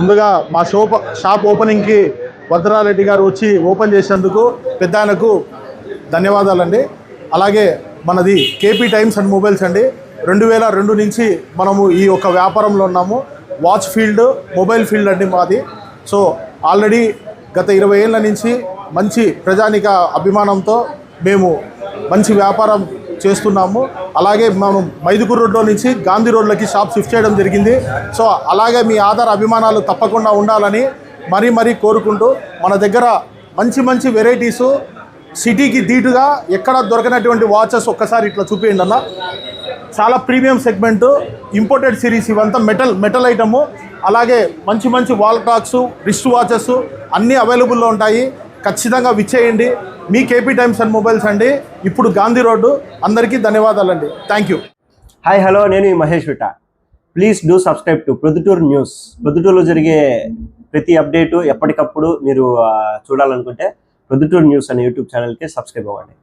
ముందుగా మా షాప్ ఓపెనింగ్కి వరదరారెడ్డి గారు వచ్చి ఓపెన్ చేసినందుకు పెద్ద ఆయనకు ధన్యవాదాలండి. అలాగే మనది కేపీ టైమ్స్ అండ్ మొబైల్స్ అండి. 2002 నుంచి మనము ఈ యొక్క వ్యాపారంలో ఉన్నాము. వాచ్ ఫీల్డ్, మొబైల్ ఫీల్డ్ అండి మాది. సో ఆల్రెడీ గత 20 ఏళ్ళ నుంచి మంచి ప్రజానిక అభిమానంతో మేము మంచి వ్యాపారం చేస్తున్నాము. అలాగే మనం మైదుకూరు రోడ్లో నుంచి గాంధీ రోడ్లకి షాప్ షిఫ్ట్ చేయడం జరిగింది. సో అలాగే మీ ఆధార్ అభిమానాలు తప్పకుండా ఉండాలని మరీ కోరుకుంటూ, మన దగ్గర మంచి వెరైటీసు సిటీకి ధీటుగా ఎక్కడ దొరకనటువంటి వాచెస్ ఒక్కసారి ఇట్లా చూపించండి అన్న. చాలా ప్రీమియం సెగ్మెంటు, ఇంపోర్టెడ్ సిరీస్, ఇవంతా మెటల్ ఐటము. అలాగే మంచి వాల్ క్లాక్స్, రిస్ట్ వాచెస్ అన్నీ అవైలబుల్లో ఉంటాయి. ఖచ్చితంగా విచ్చేయండి. మీ కేపీ టైమ్స్ అండ్ మొబైల్స్ అండి, ఇప్పుడు గాంధీ రోడ్డు. అందరికీ ధన్యవాదాలండి. Thank you. హాయ్, హలో, నేను మహేష్ విట. Please do subscribe to Proddatur news. ప్రొద్దుటూరులో జరిగే ప్రతి అప్డేటు ఎప్పటికప్పుడు మీరు చూడాలనుకుంటే ప్రొద్దుటూరు న్యూస్ అనే యూట్యూబ్ ఛానల్కి సబ్స్క్రైబ్ అవ్వండి.